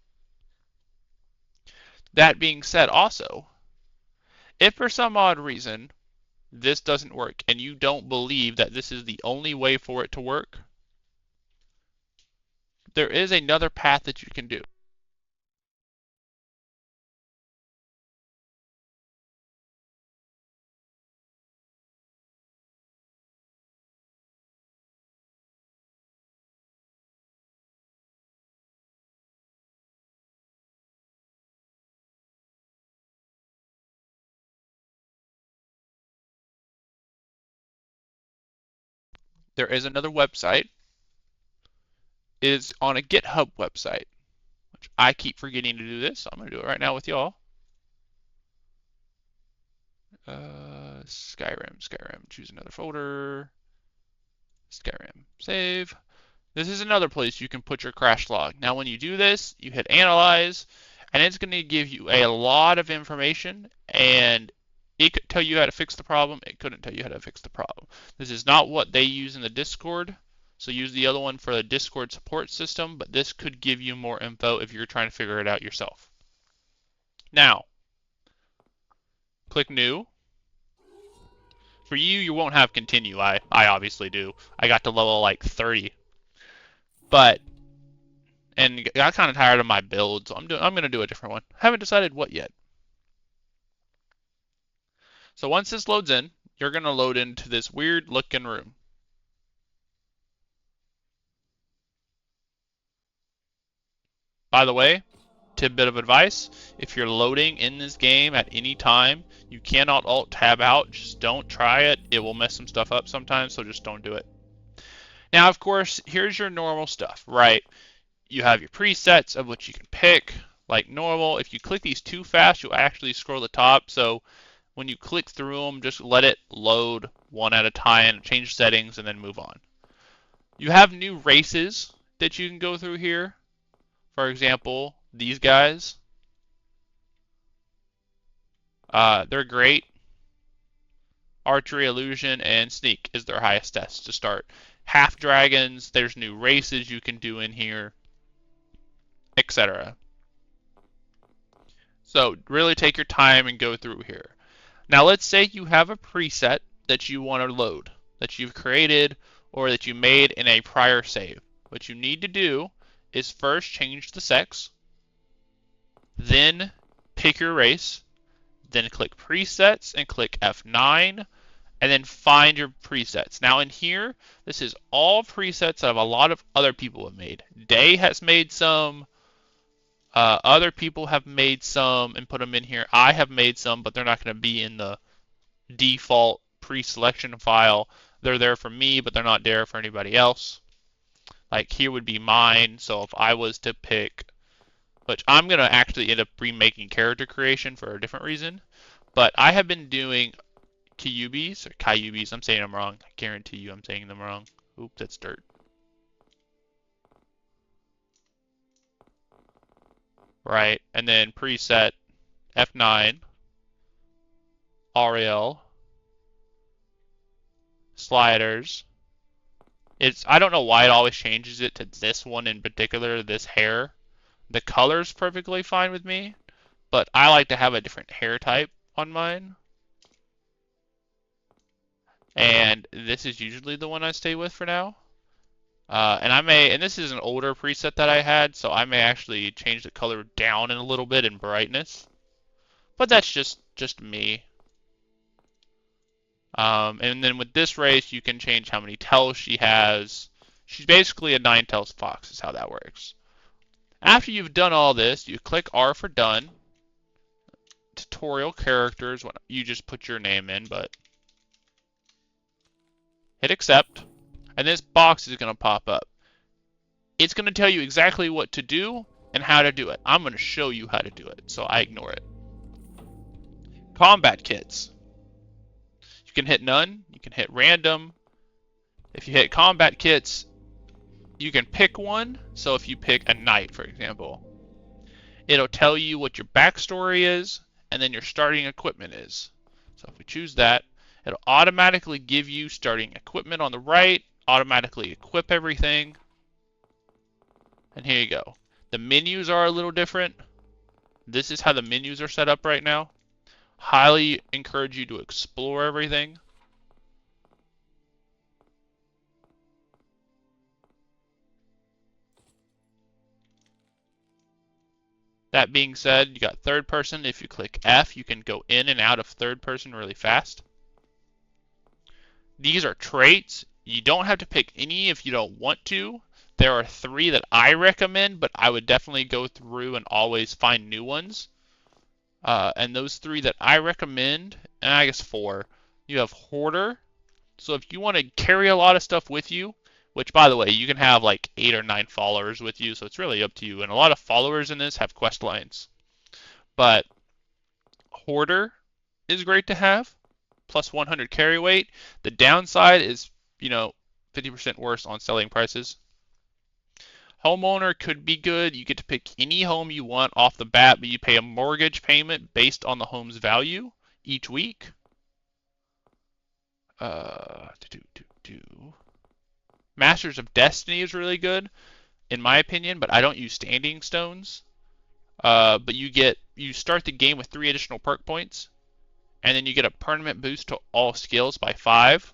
That being said, also, if for some odd reason this doesn't work and you don't believe that this is the only way for it to work, there is another path that you can do. there is another website. It is on a GitHub website, which I keep forgetting to do this, so I'm going to do it right now with y'all. Skyrim, choose another folder. Skyrim, save. This is another place you can put your crash log. Now when you do this, you hit analyze, and it's going to give you a lot of information, and it could tell you how to fix the problem. It couldn't tell you how to fix the problem. This is not what they use in the Discord, so use the other one for the Discord support system, but this could give you more info if you're trying to figure it out yourself. Now, click new. For you, you won't have continue. I obviously do. I got to level like 30. And got kind of tired of my build, so I'm going to do a different one. Haven't decided what yet. So once this loads in, you're going to load into this weird looking room. By the way, tidbit of advice, if you're loading in this game at any time, you cannot alt tab out. Just don't try it. It will mess some stuff up sometimes, so just don't do it. Now, of course, here's your normal stuff, right? You have your presets of which you can pick, like normal. If you click these too fast, you'll actually scroll the top. So when you click through them, just let it load one at a time, change settings, and then move on. You have new races that you can go through here. For example, these guys. They're great. Archery, illusion, and sneak is their highest test to start. Half dragons, there's new races you can do in here, etc. So really take your time and go through here. Now let's say you have a preset that you want to load, that you've created or that you made in a prior save. What you need to do is first change the sex, then pick your race, then click presets and click F9, and then find your presets. Now in here, this is all presets that a lot of other people have made. Day has made some, other people have made some and put them in here. I have made some, but they're not going to be in the default pre-selection file. They're there for me, but they're not there for anybody else. Like here would be mine, so if I was to pick, which I'm going to actually end up remaking character creation for a different reason, but I have been doing Kyubis, I'm saying them wrong. I guarantee you I'm saying them wrong. Oop, that's dirt. Right, and then preset F9, RL, sliders. I don't know why it always changes it to this one in particular, this hair. The color's perfectly fine with me, but I like to have a different hair type on mine. And this is usually the one I stay with for now. And this is an older preset that I had, so I may actually change the color down in a little bit in brightness. But that's just me. And then with this race, you can change how many tails she has. She's basically a 9-tails fox is how that works. After you've done all this, you click R for done. Tutorial characters, you just put your name in, but hit accept, and this box is going to pop up. It's going to tell you exactly what to do and how to do it. I'm going to show you how to do it, so I ignore it. Combat kits. You can hit none, you can hit random. If you hit combat kits, you can pick one. So if you pick a knight, for example, it'll tell you what your backstory is and then your starting equipment is. So if we choose that, it'll automatically give you starting equipment on the right, automatically equip everything. And here you go. The menus are a little different. This is how the menus are set up right now. Highly encourage you to explore everything. That being said, you got third person. If you click F, you can go in and out of third person really fast. These are traits. You don't have to pick any if you don't want to. There are 3 that I recommend, but I would definitely go through and always find new ones. And those 3 that I recommend, and I guess 4, you have Hoarder, So if you want to carry a lot of stuff with you, which by the way, you can have like 8 or 9 followers with you, so it's really up to you. And a lot of followers in this have quest lines. But Hoarder is great to have, plus 100 carry weight. The downside is, 50% worse on selling prices. Homeowner could be good. You get to pick any home you want off the bat, but you pay a mortgage payment based on the home's value each week. Uh, Masters of Destiny is really good, in my opinion, but I don't use standing stones. But you start the game with 3 additional perk points, and then you get a permanent boost to all skills by 5.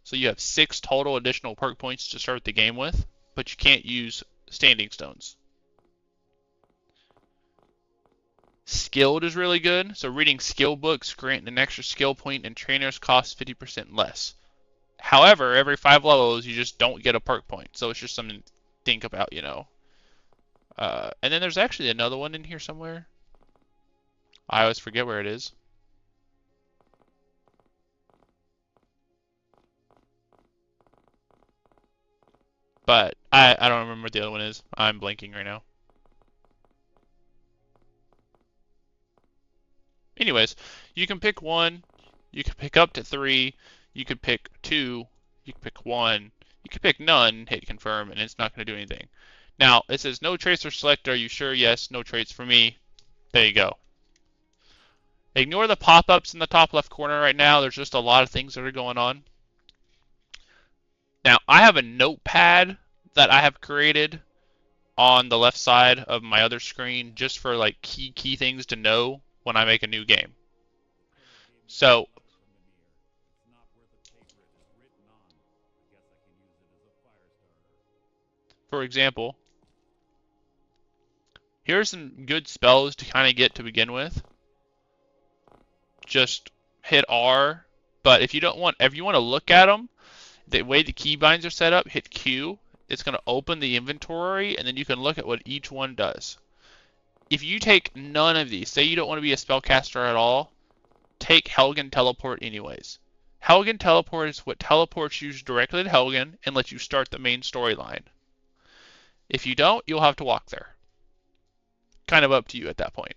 So you have 6 total additional perk points to start the game with, but you can't use standing stones. Skilled is really good. So reading skill books grant an extra skill point, and trainers cost 50% less. However, every 5 levels, you just don't get a perk point. So it's just something to think about, And then there's actually another one in here somewhere. I always forget where it is. But I don't remember what the other one is. I'm blanking right now. Anyways, you can pick 1. You can pick up to 3. You could pick 2. You can pick 1. You could pick none, hit confirm, and it's not going to do anything. Now, it says no traits are selected. Are you sure? Yes, no traits for me. There you go. Ignore the pop-ups in the top left corner right now. There's just a lot of things that are going on. Now, I have a notepad that I have created on the left side of my other screen just for like key things to know when I make a new game. So, for example, here's some good spells to kind of get to begin with. Just hit R, but if you want to look at them, the way the keybinds are set up, hit Q. It's going to open the inventory, and then you can look at what each one does. If you take none of these, say you don't want to be a spellcaster at all, take Helgen Teleport anyways. Helgen Teleport is what teleports you directly to Helgen and lets you start the main storyline. If you don't, you'll have to walk there. Kind of up to you at that point.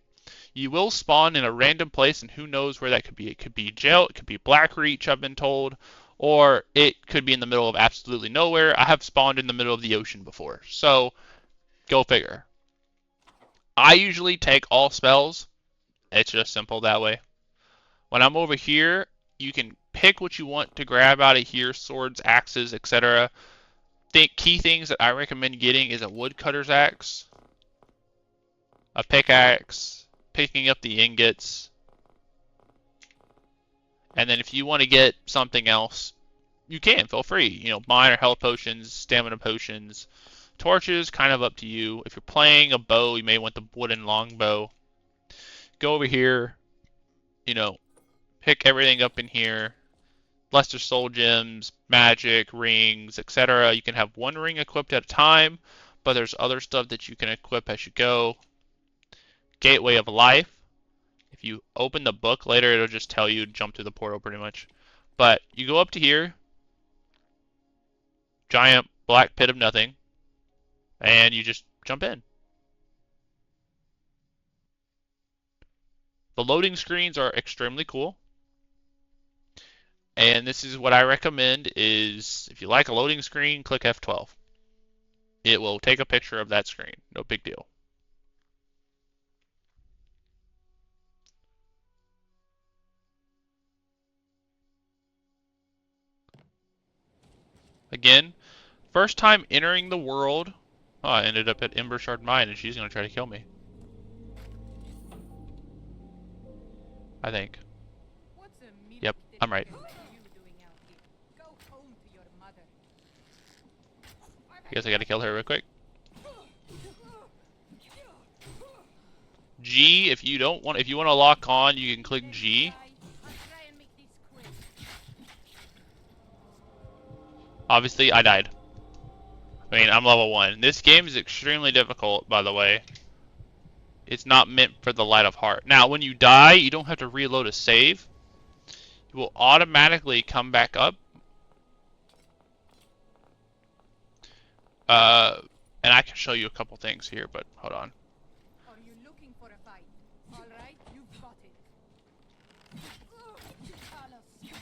You will spawn in a random place, and who knows where that could be. It could be jail, it could be Blackreach, I've been told, or it could be in the middle of absolutely nowhere. I have spawned in the middle of the ocean before, so go figure. I usually take all spells. It's just simple that way. When I'm over here, you can pick what you want to grab out of here, swords, axes, etc. Key things that I recommend getting is a woodcutter's axe, a pickaxe, picking up the ingots, and then if you want to get something else, you can, feel free. Minor health potions, stamina potions, torches, kind of up to you. If you're playing a bow, you may want the wooden longbow. Go over here, pick everything up in here. Lesser soul gems, magic, rings, etc. You can have 1 ring equipped at a time, but there's other stuff that you can equip as you go. Gateway of Life. If you open the book later, it'll just tell you to jump through the portal pretty much. But you go up to here, giant black pit of nothing, and you just jump in. The loading screens are extremely cool. And this is what I recommend is if you like a loading screen, click F12. It will take a picture of that screen. No big deal. Again, first time entering the world. Oh, I ended up at Ember Shard Mine, and she's going to try to kill me. I think. Yep, I'm right. I guess I gotta kill her real quick. G, if you want to lock on, you can click G. Obviously, I died. I mean, I'm level 1. This game is extremely difficult, by the way. It's not meant for the light of heart. Now, when you die, you don't have to reload a save. You will automatically come back up And I can show you a couple things here, but hold on.
Are you looking for a fight? All right, you've got it. I'll spank you.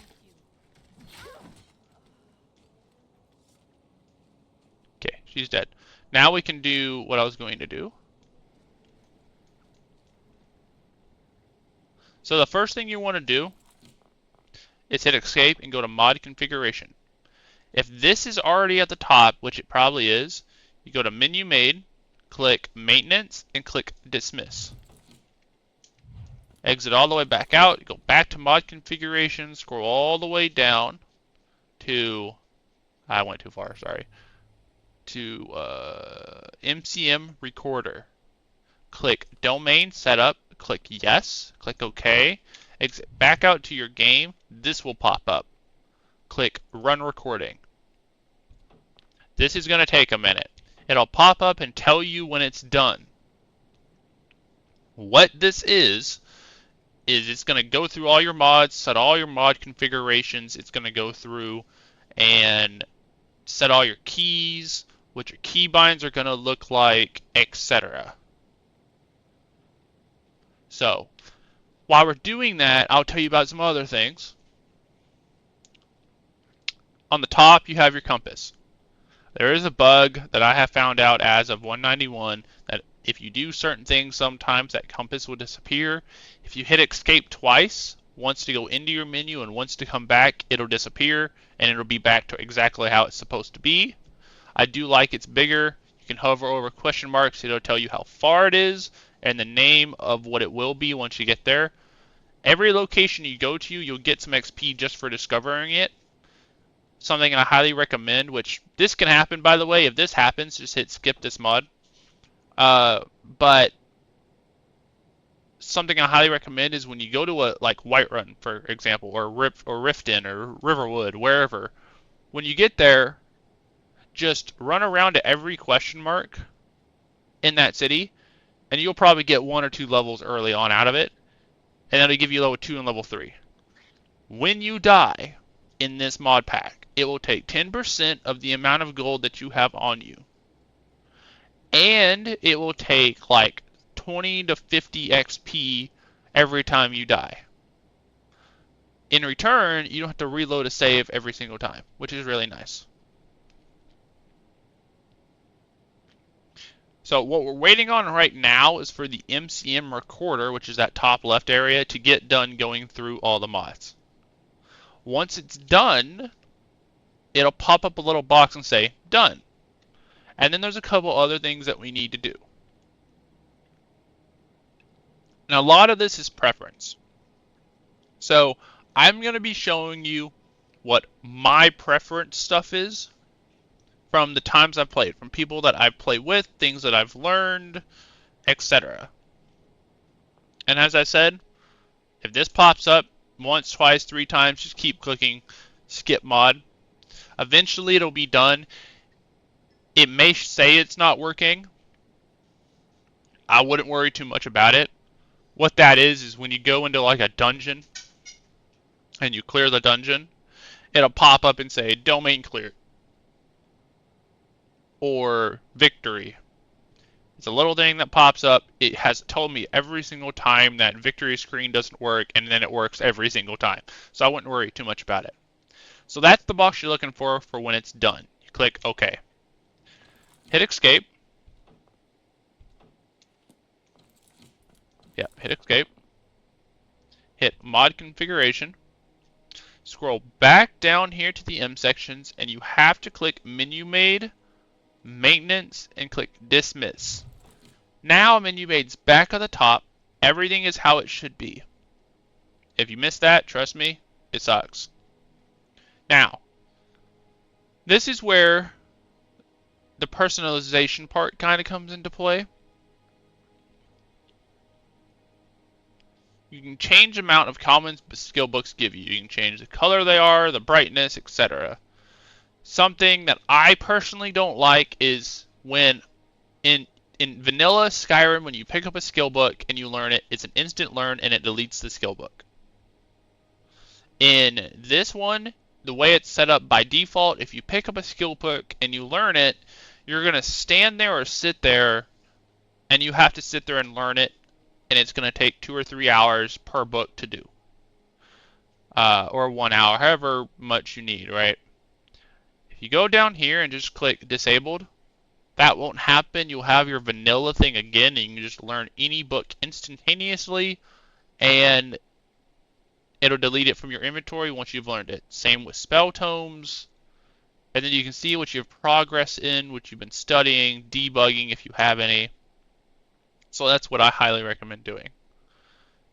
Okay, she's dead. Now we can do what I was going to do. So the first thing you want to do is hit escape and go to mod configuration. If this is already at the top, which it probably is, you go to menu made, click maintenance, and click dismiss. Exit all the way back out, you go back to mod configuration, scroll all the way down to, I went too far, sorry, to MCM recorder. Click domain setup, click yes, click OK, exit back out to your game, this will pop up. Click run recording. This is going to take a minute. It'll pop up and tell you when it's done. What this is it's going to go through all your mods, set all your mod configurations. It's going to go through and set all your keys, what your keybinds are going to look like, etc. So, while we're doing that, I'll tell you about some other things. On the top, you have your compass. There is a bug that I have found out as of 191 that if you do certain things, sometimes that compass will disappear. If you hit escape twice, once to go into your menu and once to come back, it'll disappear and it'll be back to exactly how it's supposed to be. I do like it's bigger. You can hover over question marks, it'll tell you how far it is and the name of what it will be once you get there. Every location you go to, you'll get some XP just for discovering it. Something I highly recommend, which this can happen, by the way. If this happens, just hit skip this mod. But something I highly recommend is when you go to a like Whiterun, for example, or Riften or Riverwood, wherever. When you get there, just run around to every question mark in that city, and you'll probably get 1 or 2 levels early on out of it, and that'll give you level 2 and level 3. When you die in this mod pack, it will take 10% of the amount of gold that you have on you. And it will take like 20 to 50 XP every time you die. In return, you don't have to reload a save every single time, which is really nice. So what we're waiting on right now is for the MCM recorder, which is that top left area, to get done going through all the mods. Once it's done, it'll pop up a little box and say, done. And then there's a couple other things that we need to do. Now, a lot of this is preference. So I'm going to be showing you what my preference stuff is from the times I've played, from people that I've played with, things that I've learned, etc. And as I said, if this pops up once, twice, 3 times, just keep clicking skip mod. Eventually it'll be done. It may say it's not working. I wouldn't worry too much about it. What that is when you go into like a dungeon and you clear the dungeon, it'll pop up and say domain cleared or victory. It's a little thing that pops up. It has told me every single time that victory screen doesn't work, and then it works every single time. So I wouldn't worry too much about it. So that's the box you're looking for when it's done. You click OK. Hit escape. Yeah, hit escape. Hit mod configuration. Scroll back down here to the M sections, and you have to click menu made, maintenance, and click dismiss. Now menu made's back at the top. Everything is how it should be. If you missed that, trust me, it sucks. Now, this is where the personalization part kind of comes into play. You can change the amount of comments skill books give you. You can change the color they are, the brightness, etc. Something that I personally don't like is when in vanilla Skyrim, when you pick up a skill book and you learn it, it's an instant learn and it deletes the skill book. In this one, the way it's set up by default, if you pick up a skill book and you learn it, You're going to stand there or sit there, and you have to sit there and learn it, and it's going to take 2 or 3 hours per book to do, or 1 hour, however much you need, right? If you go down here and just click disabled, that won't happen. You'll have your vanilla thing again, and you can just learn any book instantaneously, and it'll delete it from your inventory once you've learned it. Same with spell tomes, and then you can see what you have progress in, what you've been studying, debugging if you have any. So that's what I highly recommend doing.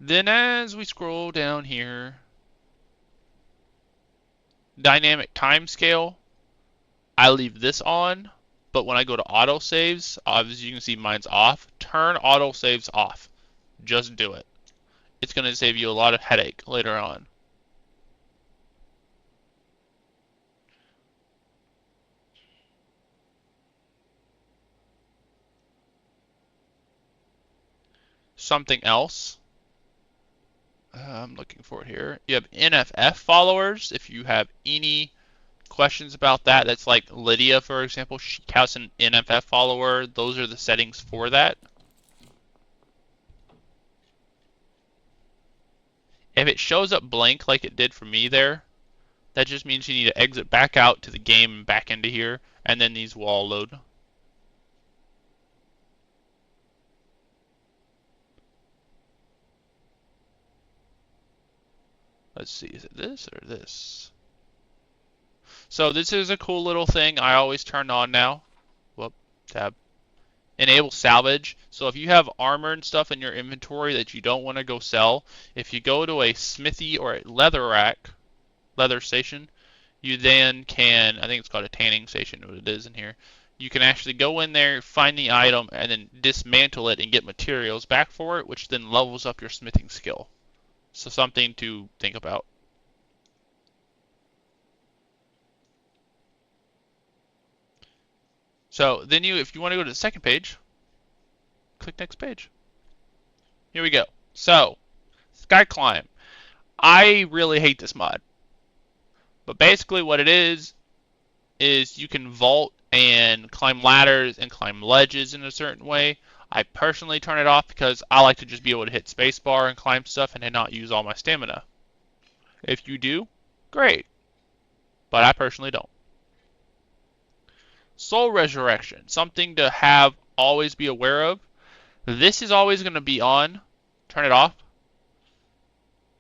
Then as we scroll down here, dynamic timescale, I leave this on, but when I go to autosaves, obviously you can see mine's off. Turn autosaves off. Just do it. It's going to save you a lot of headache later on. Something else, I'm looking for it here. You have NFF followers. If you have any questions about that, that's like Lydia, for example. She has an NFF follower. Those are the settings for that. If it shows up blank like it did for me there, that just means you need to exit back out to the game and back into here, and then these will all load. Let's see, is it this or this? So this is a cool little thing I always turn on now. Whoop, tab. Enable salvage. So if you have armor and stuff in your inventory that you don't want to go sell, if you go to a smithy or a leather station, you then can, I think it's called a tanning station, what it is in here. You can actually go in there, find the item, and then dismantle it and get materials back for it, which then levels up your smithing skill. So something to think about. So then if you want to go to the second page, click next page. Here we go. So, Sky Climb. I really hate this mod. But basically what it is you can vault and climb ladders and climb ledges in a certain way. I personally turn it off because I like to just be able to hit spacebar and climb stuff and not use all my stamina. If you do, great. But I personally don't. Soul Resurrection, something to have always be aware of. This is always going to be on. Turn it off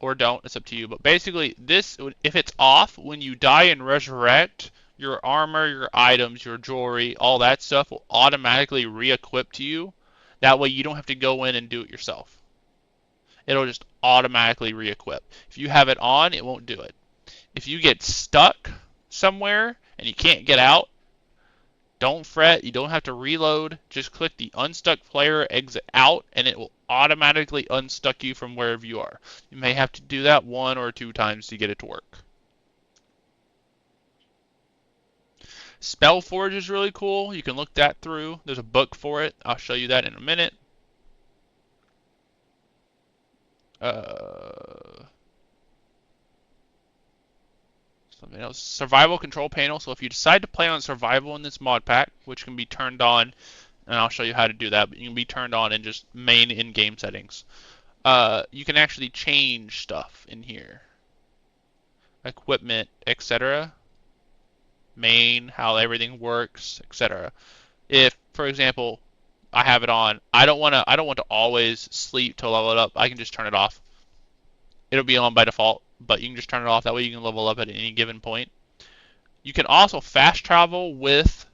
or don't, it's up to you. But basically, this, if it's off, when you die and resurrect, your armor, your items, your jewelry, all that stuff will automatically re-equip to you. That way you don't have to go in and do it yourself. It'll just automatically re-equip. If you have it on, it won't do it. If you get stuck somewhere and you can't get out, don't fret, you don't have to reload. Just click the unstuck player, exit out, and it will automatically unstuck you from wherever you are. You may have to do that 1 or 2 times to get it to work. Spellforge is really cool. You can look that through. There's a book for it. I'll show you that in a minute. Something else. Survival control panel. So if you decide to play on survival in this mod pack, which can be turned on, and I'll show you how to do that, but you can be turned on in just main in-game settings. You can actually change stuff in here. Equipment, etc. Main, how everything works, etc. If, for example, I have it on, I don't want to always sleep to level it up. I can just turn it off. It'll be on by default, but you can just turn it off. That way you can level up at any given point. You can also fast travel with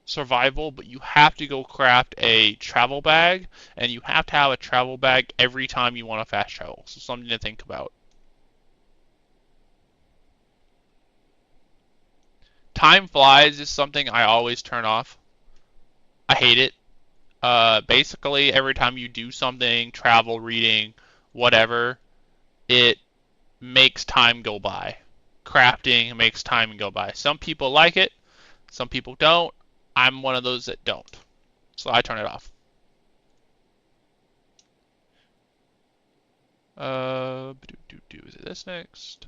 survival, but you have to go craft a travel bag, and you have to have a travel bag every time you want to fast travel. So something to think about. Time flies is something I always turn off. I hate it. Basically, every time you do something, travel, reading, whatever, it makes time go by. Crafting makes time go by. Some people like it, some people don't. I'm one of those that don't. So I turn it off. Is it this next?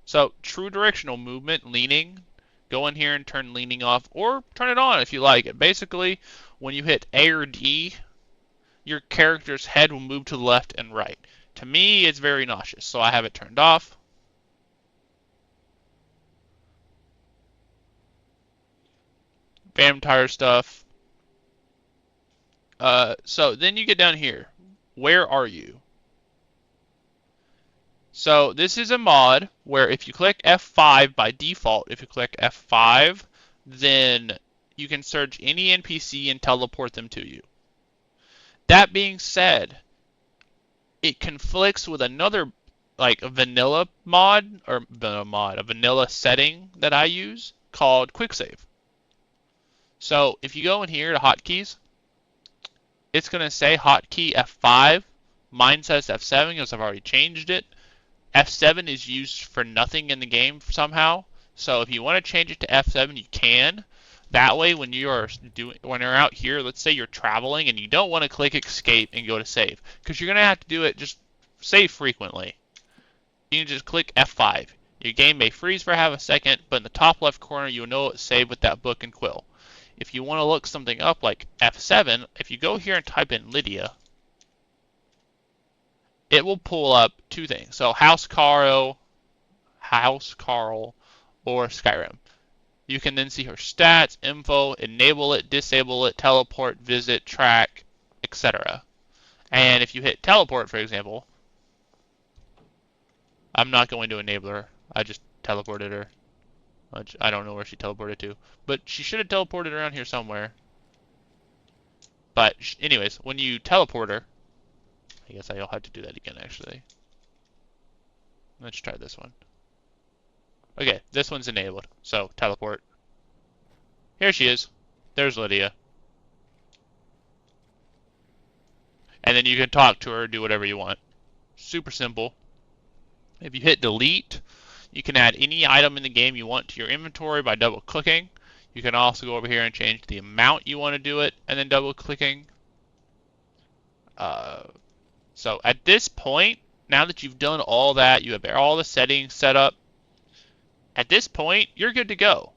So true directional movement, leaning. go in here and turn leaning off, or turn it on if you like it. Basically, when you hit A or D, your character's head will move to the left and right. To me, it's very nauseous, so I have it turned off. Vampire stuff. So then you get down here. Where are you? So this is a mod where if you click F5 by default, if you click F5, then you can search any NPC and teleport them to you. That being said, it conflicts with another like a vanilla mod or a vanilla setting that I use called quick save. So if you go in here to hotkeys, it's going to say hotkey F5. Mine says F7 because I've already changed it. F7 is used for nothing in the game somehow. So if you want to change it to F7, you can. That way, when you're out here, let's say you're traveling and you don't want to click escape and go to save, because you're gonna have to do it just save frequently. You can just click F5. Your game may freeze for half a second, but in the top left corner, you'll know it's saved with that book and quill. If you want to look something up like F7, if you go here and type in Lydia, it will pull up two things. So House Carl, or Skyrim. You can then see her stats, info, enable it, disable it, teleport, visit, track, etc. And if you hit teleport, for example, I'm not going to enable her. I just teleported her. I don't know where she teleported to. But she should have teleported around here somewhere. But anyways, when you teleport her, I guess I'll have to do that again actually. Let's try this one. Okay, this one's enabled. So teleport. Here she is. There's Lydia. And then you can talk to her, do whatever you want. Super simple. If you hit delete, you can add any item in the game you want to your inventory by double clicking. You can also go over here and change the amount you want to do it and then double clicking. So at this point, now that you've done all that, you have all the settings set up, at this point, you're good to go.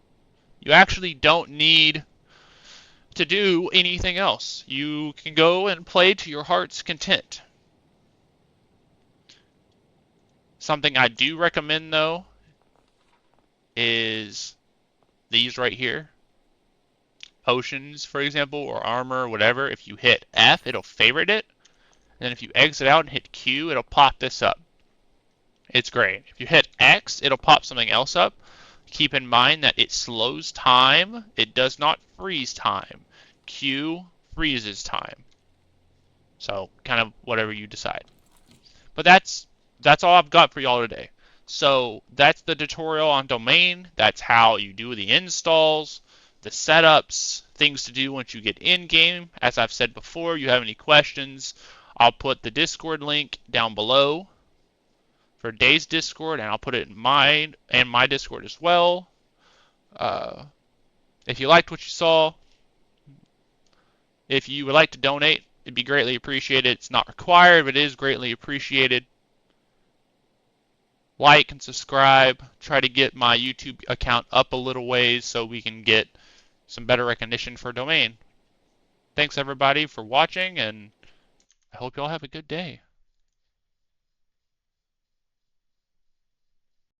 You actually don't need to do anything else. You can go and play to your heart's content. Something I do recommend though is these right here. Potions, for example, or armor, whatever. If you hit F, it'll favorite it. And then if you exit out and hit Q, it'll pop this up. It's great. If you hit X, it'll pop something else up. Keep in mind that it slows time. It does not freeze time. Q freezes time. So kind of whatever you decide. But that's all I've got for y'all today. So that's the tutorial on domain. That's how you do the installs, the setups, things to do once you get in game. As I've said before, you have any questions, I'll put the Discord link down below for Dave's Discord, and I'll put it in mine and my Discord as well. If you liked what you saw, if you would like to donate, it'd be greatly appreciated. It's not required, but it is greatly appreciated. Like and subscribe. Try to get my YouTube account up a little ways so we can get some better recognition for domain. Thanks everybody for watching, and I hope you all have a good day.